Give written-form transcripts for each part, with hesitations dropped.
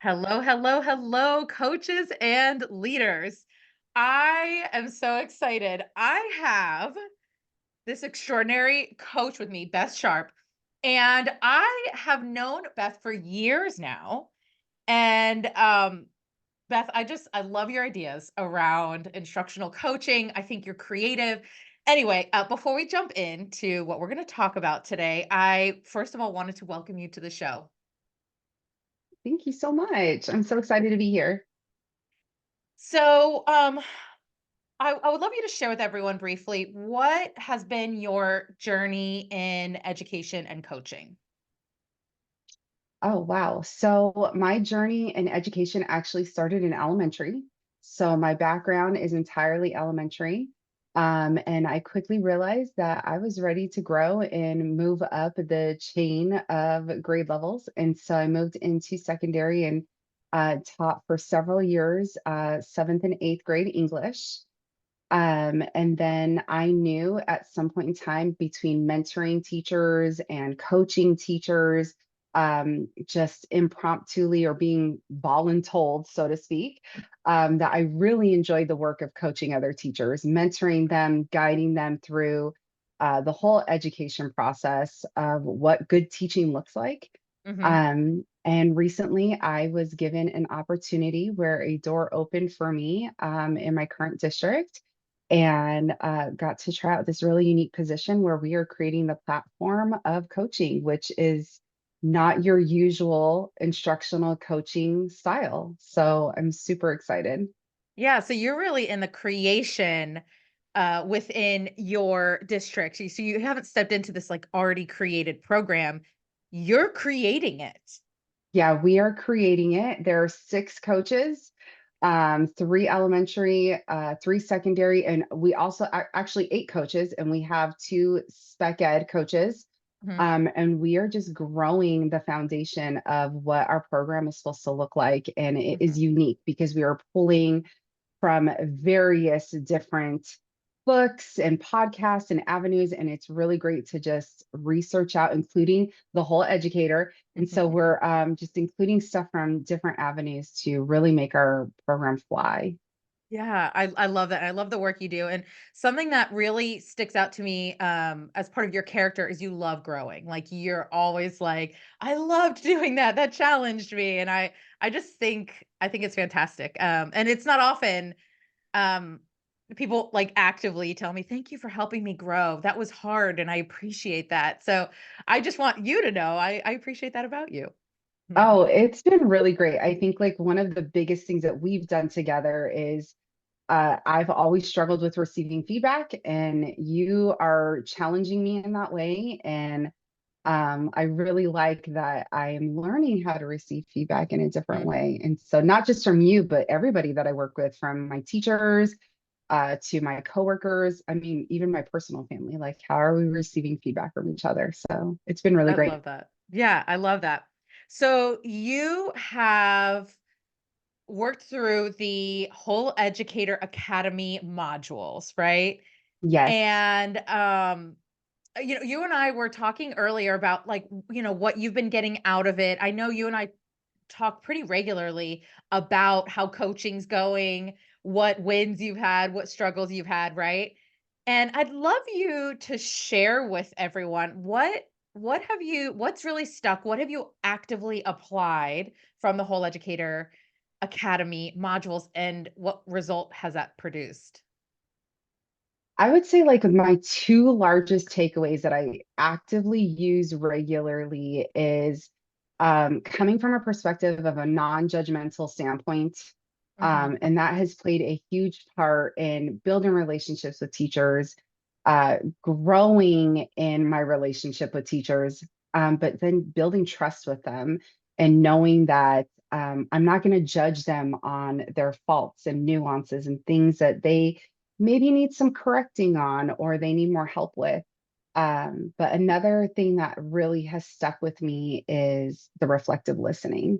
Hello, hello, hello, coaches and leaders. I am so excited. I have this extraordinary coach with me, Beth Sharp, and I have known Beth for years now. And Beth, I love your ideas around instructional coaching. I think you're creative. Anyway, before we jump into what we're going to talk about today, I first of all wanted to welcome you to the show. Thank you so much. I'm so excited to be here. So, I would love you to share with everyone briefly what has been your journey in education and coaching? Oh, wow. So, my journey in education actually started in elementary. So, my background is entirely elementary. And I quickly realized that I was ready to grow and move up the chain of grade levels. And so, I moved into secondary and taught for several years, seventh and eighth grade English. And then I knew at some point in time between mentoring teachers and coaching teachers, just impromptuly or being voluntold, so to speak, that I really enjoyed the work of coaching other teachers, mentoring them, guiding them through the whole education process of what good teaching looks like. Mhm. And recently, I was given an opportunity where a door opened for me in my current district and got to try out this really unique position where we are creating the platform of coaching, which is not your usual instructional coaching style. So I'm super excited. Yeah, so you're really in the creation within your district. So you haven't stepped into this like already created program. You're creating it. Yeah, we are creating it. There are six coaches, three elementary, three secondary, and we also actually eight coaches, and we have two spec ed coaches. Mhm. And we are just growing the foundation of what our program is supposed to look like. And it is Mhm. unique because we are pulling from various different books and podcasts and avenues. And it's really great to just research out, including the whole educator. And so we're just including stuff from different avenues to really make our program fly. Yeah, I love that. I love the work you do. And something that really sticks out to me as part of your character is you love growing. Like you're always like, I loved doing that. That challenged me. And I think it's fantastic. And it's not often um people like actively tell me, thank you for helping me grow. That was hard and I appreciate that. So I just want you to know I appreciate that about you. Oh, it's been really great. I think like one of the biggest things that we've done together is I've always struggled with receiving feedback, and you are challenging me in that way. And I really like that I am learning how to receive feedback in a different Mhm. way. And so, not just from you, but everybody that I work with, from my teachers to my coworkers, I mean, even my personal family, like, how are we receiving feedback from each other? So, it's been really I great. love that. Yeah, I love that. So you have worked through the whole Educator Academy modules, right? Yes. And you and I were talking earlier about like, what you've been getting out of it. I know you and I talk pretty regularly about how coaching's going, what wins you've had, what struggles you've had, right? And I'd love you to share with everyone what's really stuck? What have you actively applied from the whole educator academy modules and what result has that produced? I would say, like, my two largest takeaways that I actively use regularly is coming from a perspective of a non-judgmental standpoint. Mhm. And that has played a huge part in building relationships with teachers, growing in my relationship with teachers, but then building trust with them and knowing that I'm not going to judge them on their faults and nuances and things that they maybe need some correcting on or they need more help with. But another thing that really has stuck with me is the reflective listening.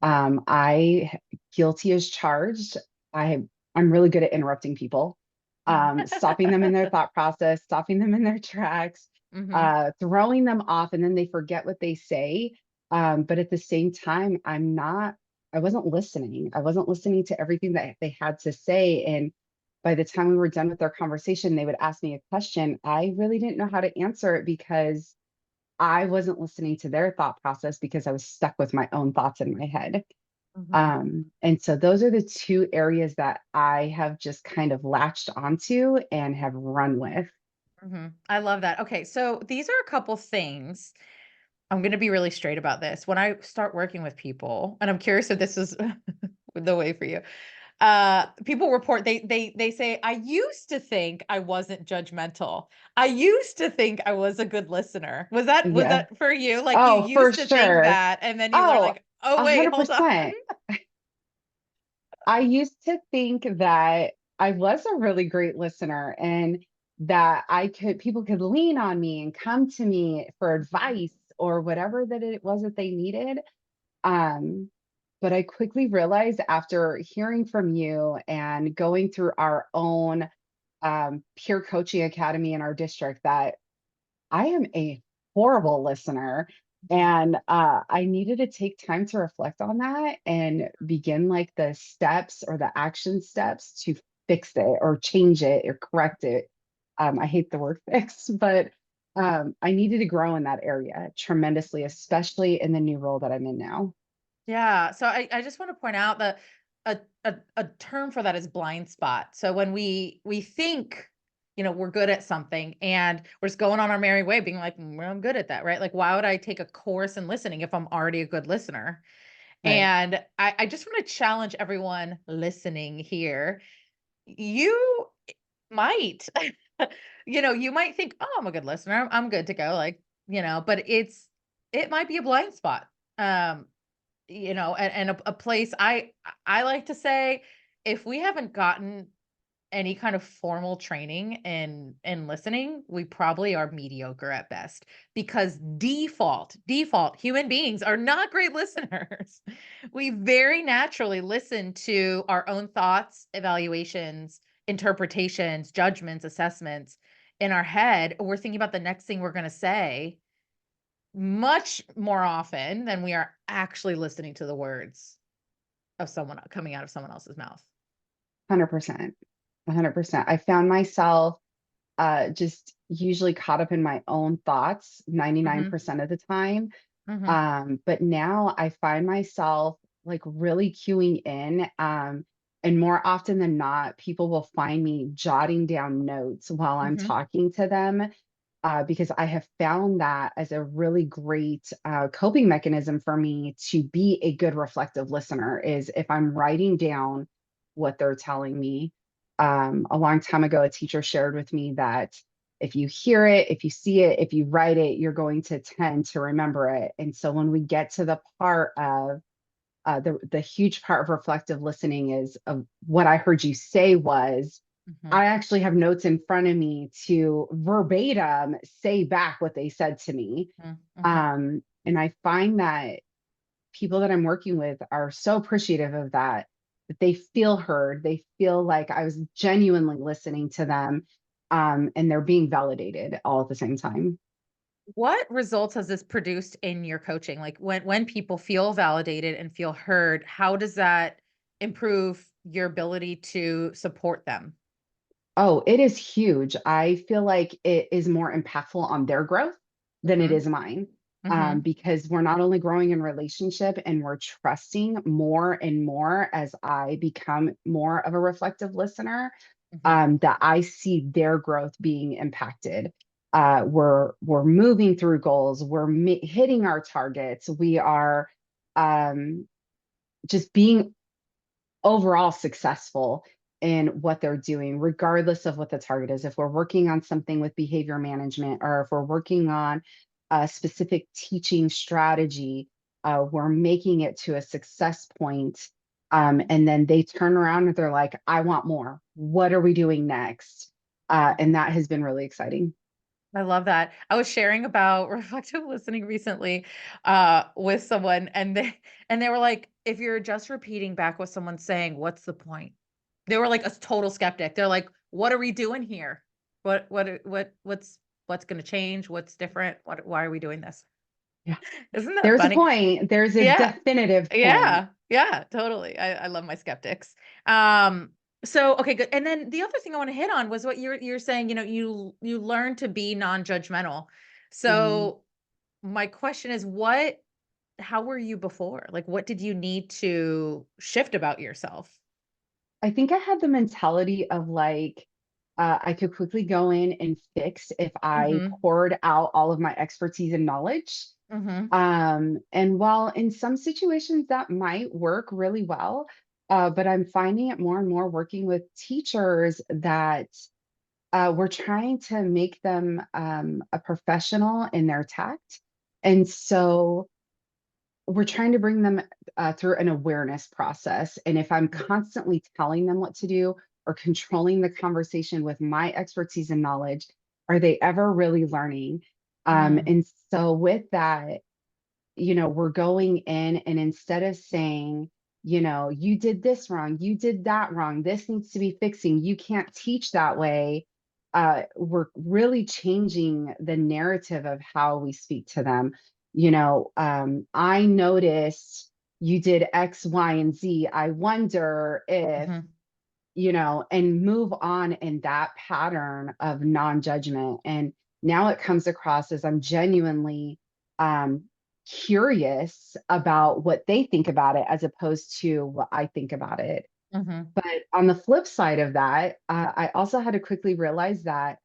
I guilty as charged. I I'm really good at interrupting people, stopping them in their thought process, stopping them in their tracks, Mhm. throwing them off, and then they forget what they say. But at the same time, I'm not. I wasn't listening. I wasn't listening to everything that they had to say. And by the time we were done with their conversation, they would ask me a question. I really didn't know how to answer it because I wasn't listening to their thought process because I was stuck with my own thoughts in my head. Mhm. And so those are the two areas that I have just kind of latched onto and have run with. Mhm. I love that. Okay, so these are a couple things. I'm gonna be really straight about this. When I start working with people, and I'm curious if this is the way for you. People report they say, "I used to think I wasn't judgmental. I used to think I was a good listener." Was Yeah. that for you? Like, you Oh, for used to think sure. that, and then you were Oh, like, "Oh, wait, hold on." 100%. I used to think that I was a really great listener and that people could lean on me and come to me for advice or whatever that it was that they needed. Um, but I quickly realized after hearing from you and going through our own peer coaching academy in our district that I am a horrible listener. Mhm. And I needed to take time to reflect on that and begin like the steps or the action steps to fix it or change it or correct it. I hate the word fix, but I needed to grow in that area tremendously, especially in the new role that I'm in now. Yeah, so I just wanna point out that a term for that is blind spot. So when we think, we're good at something and we're just going on our merry way being like, "Mm, well, I'm good at that," right? Like, why would I take a course in listening if I'm already a good listener? Right. And I just wanna challenge everyone listening here. You might, you might think, "Oh, I'm a good listener. I'm good to go," like, but it might be a blind spot. Um, and a place I like to say, if we haven't gotten any kind of formal training in listening, we probably are mediocre at best because default human beings are not great listeners. We very naturally listen to our own thoughts, evaluations, interpretations, judgments, assessments in our head. We're thinking about the next thing we're going to say much more often than we are actually listening to the words of someone coming out of someone else's mouth. 100%. 100%. I found myself just usually caught up in my own thoughts Mhm. 99% of the time. Mhm. But now I find myself like really queuing in. And more often than not, people will find me jotting down notes while I'm Mhm. talking to them because I have found that as a really great coping mechanism for me to be a good reflective listener is if I'm writing down what they're telling me. A long time ago, a teacher shared with me that if you hear it, if you see it, if you write it, you're going to tend to remember it. And so when we get to the part of the huge part of reflective listening is of what I heard you say was Mhm. I actually have notes in front of me to verbatim say back what they said to me. Mhm. Mhm. And I find that people that I'm working with are so appreciative of that, that they feel heard. They feel like I was genuinely listening to them, and they're being validated all at the same time. What results has this produced in your coaching? Like, when people feel validated and feel heard, how does that improve your ability to support them? Oh, it is huge. I feel like it is more impactful on their growth than it Mhm. is mine. Mhm. Because we're not only growing in relationship and we're trusting more and more as I become more of a reflective listener, Mhm. that I see their growth being impacted. We're moving through goals. We're hitting our targets. We are um, just being overall successful in what they're doing, regardless of what the target is. If we're working on something with behavior management, or if we're working on a specific teaching strategy, we're making it to a success point. And then they turn around and they're like, I want more. What are we doing next? And that has been really exciting. I love that. I was sharing about reflective listening recently with someone, and they were like, if you're just repeating back what someone's saying, what's the point? They were like a total skeptic. They're like, what are we doing here? What's going to change? What's different? Why are we doing this? Yeah. Isn't that There's a funny? point. There's a Yeah. definitive Yeah. point. Yeah, totally. I love my skeptics. Um, so okay, good. And then the other thing I want to hit on was what you're saying, you learn to be non-judgmental. Mhm. So my question is how were you before? Like what did you need to shift about yourself? I think I had the mentality of like, I could quickly go in and fix if I Mhm. poured out all of my expertise and knowledge. Mhm. And while in some situations that might work really well, but I'm finding it more and more working with teachers that we're trying to make them a professional in their tact. And so we're trying to bring them through an awareness process. And if I'm constantly telling them what to do or controlling the conversation with my expertise and knowledge, are they ever really learning? Mm. And so, with that, we're going in and instead of saying, you did this wrong, you did that wrong, this needs to be fixing, you can't teach that way. We're really changing the narrative of how we speak to them. I noticed you did X, Y, and Z. I wonder if, Mhm. and move on in that pattern of non-judgment. And now it comes across as I'm genuinely um, curious about what they think about it as opposed to what I think about it. Mhm. But on the flip side of that, I also had to quickly realize that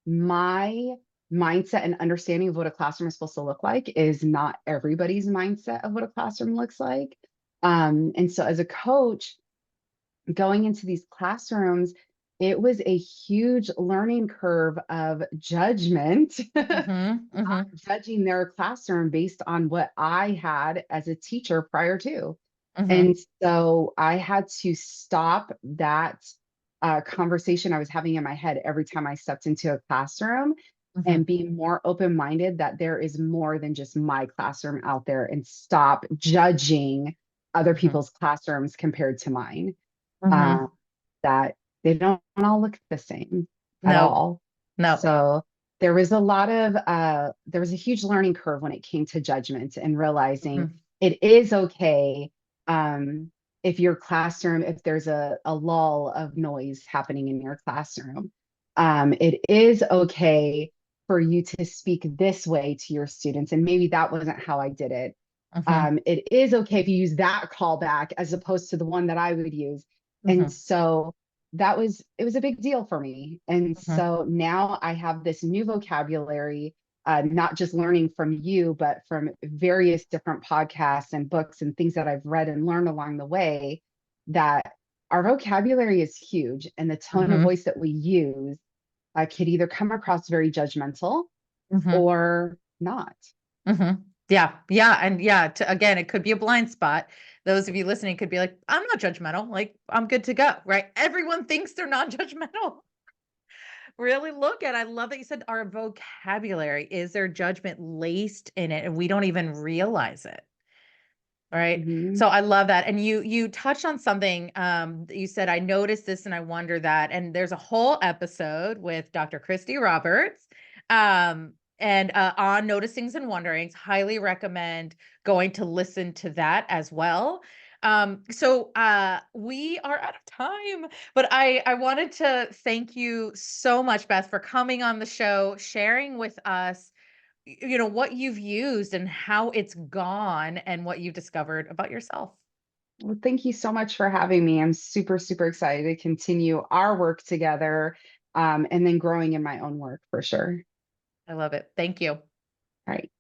my mindset and understanding of what a classroom is supposed to look like is not everybody's mindset of what a classroom looks like. And so as a coach, going into these classrooms, it was a huge learning curve of judgment, not Mhm. Mhm. judging their classroom based on what I had as a teacher prior to. Mhm. And so I had to stop that conversation I was having in my head every time I stepped into a classroom and Mhm. be more open minded that there is more than just my classroom out there and stop judging other Mhm. people's classrooms compared to mine. Uh, Mhm. that they don't all look the same at No. all. No. So there was a huge learning curve when it came to judgment and realizing Mhm. it is okay if your classroom, if there's a lull of noise happening in your classroom. It is okay for you to speak this way to your students. And maybe that wasn't how I did it. Mhm. It is okay if you use that callback as opposed to the one that I would use. And Mhm. so it was a big deal for me. And Mhm. so now I have this new vocabulary, not just learning from you, but from various different podcasts and books and things that I've read and learned along the way, that our vocabulary is huge. And the tone of Mhm. voice that we use could either come across very judgmental Mhm. or not. Mhm. Yeah, yeah, and yeah, again, it could be a blind spot. Those of you listening could be like, "I'm not judgmental, like, I'm good to go," right? Everyone thinks they're non-judgmental. Really look at I love that you said our vocabulary, is there judgment laced in it, and we don't even realize it. Right. Mhm. So I love that. And you touched on something that you said, I noticed this and I wonder that. And there's a whole episode with Dr. Christy Roberts and on noticings and wonderings. Highly recommend going to listen to that as well. So we are out of time, but I wanted to thank you so much, Beth, for coming on the show, sharing with us what you've used and how it's gone and what you've discovered about yourself. Well, thank you so much for having me. I'm super, super excited to continue our work together and then growing in my own work for sure. I love it. Thank you. All right.